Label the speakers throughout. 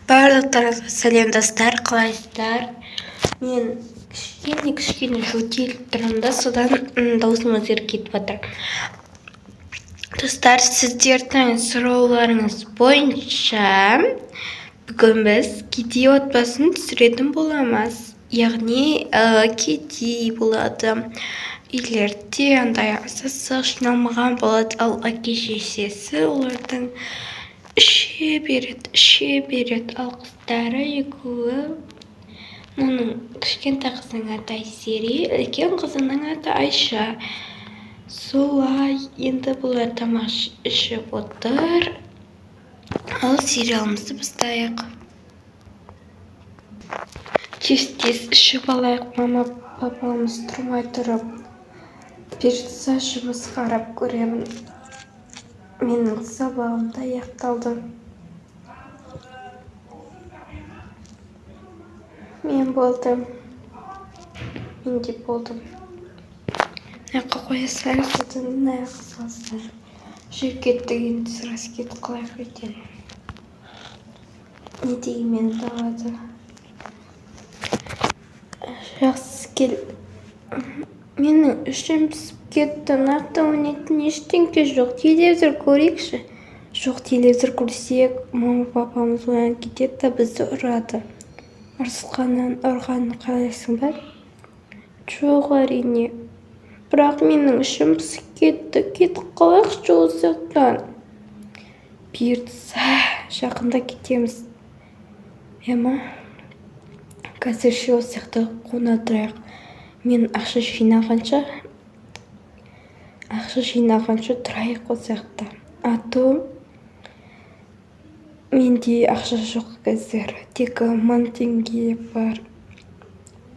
Speaker 1: Барлықтарыңызға сәлем достар, қалайсыздар? Мен кішкене жөтеліп тұрмын да, содан даусым өзгеріп кетіп жатыр. Достар, сіздердің сұрауларыңыз бойынша бүгін біз кедей отбасын түсіретін боламыз. Яғни кедей болады. Үйлерде андай сасық жиналмаған болады, ал әке-шешесі олардың іше береді, ал қыздары екеуі. Оның кішкентай қызының аты Айсери, үлкен қызының аты Айша. Солай, енді бұлар тамақ ішіп отыр. Ал сериалымызды бастайық. Тез ішіп алайық, мама папамыз тұрмай тұрып. Бұйыртса жұмыс қарап көремін. Менің сабағым да аяқталды. Мен де болдым. Мынаяққа қоя салайық, содан мынаяққа салсай. Жүріп кеттік, енді сырасы кетіп қалайық өйтен. Не деген далады. Жақсы кел. Менің ішім пісіп кетті. Нақты ойнайтын ештеңке жоқ. Телевизор көрейікші. Жоқ, телевизор көрсек, мама папамыз оянып кетеді, бізді ұрады. Арсылқаннан ұрғанын қалайсың ба? Жоқ, әрине. Бірақ менің ішім пісіп кетті. Кетіп қалайықшы осықтан. Бұйыртса, жақында кетеміз. Ема, қазірше осықты қона тұрайық. Мен ақша жинағанша тұрайық осықты. Ато менде ақша жоқ қазір. Тек 1000 теңге бар.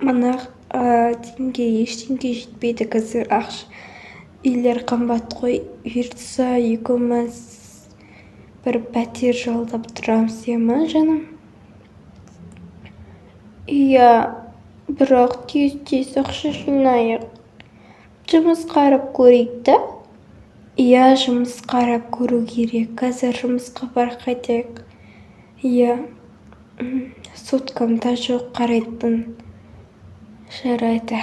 Speaker 1: Мына теңге ештеңге жетпейді қазір. Үйлер қымбат қой. Бұйыртса екеуміз бір пәтер жалдап тұрамыз, ема жаным? Иә, бірақ тез ақша жинайық. Жұмыс қарап көрейік та? Иә, жұмыс қарап көру керек. Қазір жұмысқа бар қайтайық. Иә, соткамда жоқ қарайтын. Жарайды,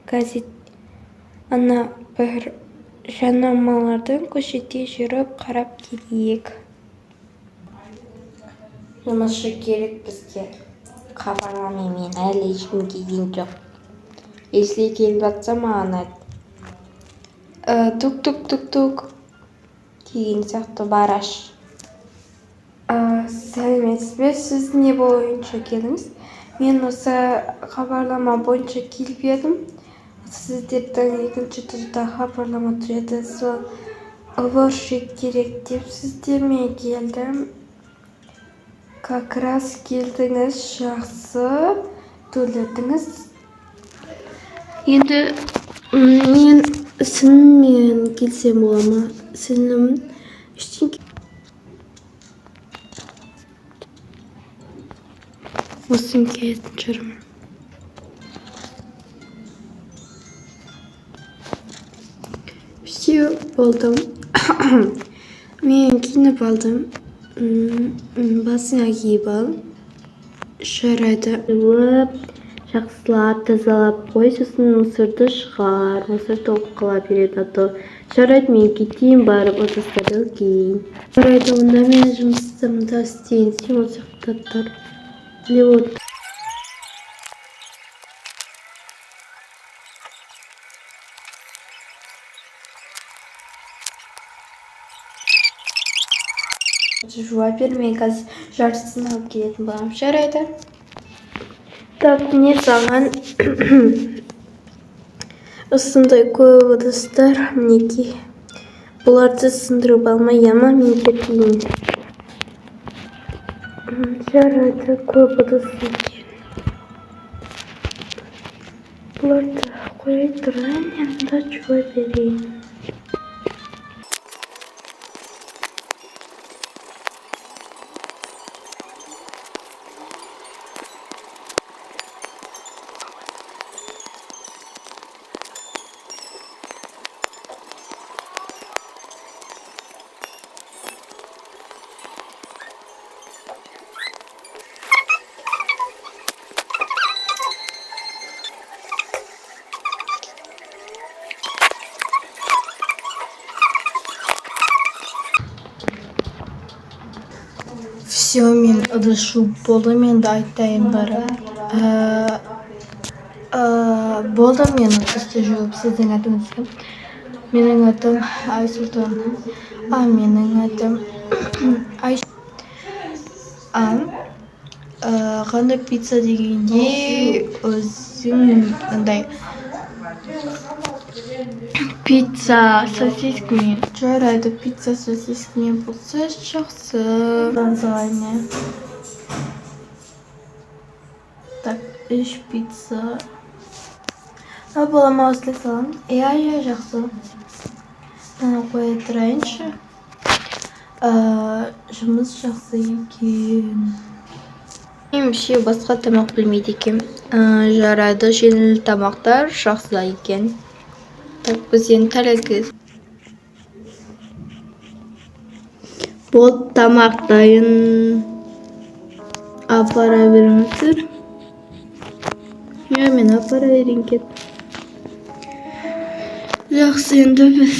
Speaker 1: газет. Ана бір жанамалардың көшеде жүріп қарап келейік. Жұмысшы керек бізге. Хабарламаймен, әлі ешкім келген жоқ. Если келіп жатса маған айт. Тук деген сияқты бараш. Сәлеметсіз бе, сіз не бойынша келдіңіз? Мен осы хабарлама бойынша келіп едім. Сіздердің екінші түрде хабарлама тұреді. Сол уборщик керек деп сіздерме келдім. Как раз келдіңіз, жақсы төледіңіз. Енді мен сізмен келсем бола ма? Сізім ештеңке. Осыны келетін жүрмін. Все, болдым. Мен киініп алдым. Басыңа киіп ал. Жарайды. Жақсылап, тазалап қой, сосын мусорды шығар. Мусор толып қала береді. Жарайды, мен кетейін барып, ыдыстарды кейін. Жарайды, онда мен жұмысымды істейін. Сен осы жақта тұр. Леот. Жуа бермей, қазір жартысын алып келетін болам. Жарайды. Так, не саған осындай көп ыдыстар, мінекей. Бұларды сындырып алмай, ама мен кетейін. Жарайды, көп ыдыс екен. Бұларды қоя тұрайын, енді жуа берейін. Все, мен ыдышу болды, мен де айтайын бары. Болды, мен ыдысты жуып, сіздің атыңыз кім? Менің атым Айсұлтан. Менің атым Айш. Қандай пицца дегенде өзің андай пицца сосискамен. Жарайды, пицца сосискамен болса жақсы. Салайын. Так, 3 пицца. Балама осылай саламын. Иә, жақсы. Мына қоя тұрайыншы. Жұмыс жақсы екен. Меніңше басқа тамақ білмейді екен. Жарайды, жеңіл тамақтар жақсы екен. Так, біз енді тәләкіз. Бұл тамақ дайын. Апара беріңіздер. Мен апара берейін кет. Жақсы, енді біз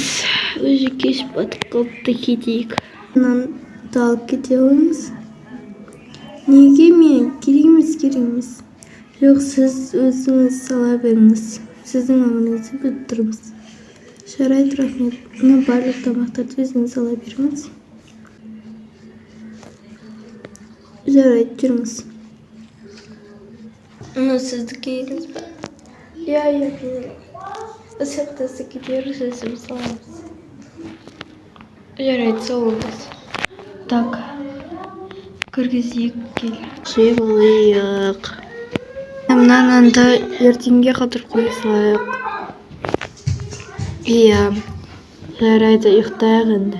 Speaker 1: өзі кеш батып қалыпты кетейік. Нанды алып кете қойыңыз. Неге мен? Керек емес. Жоқ, сіз өзіңіз сала беріңіз. Сіздің өміріңізді біліп тұрмыз. Жарайды, рахмет. Барлық тамақтарды өзіңіз сала беріңіз. Жарайды, жүріңіз. Сіздікі егіз ба? Иә. Сақтасы кетер, сөзім саламыз. Жарайды, соғылдыз. Так, кіргізейік кел. Жевалайық. Мынанды ертеңге қатыр қойсайық. Иә, жарайды, ұйықтайық енді.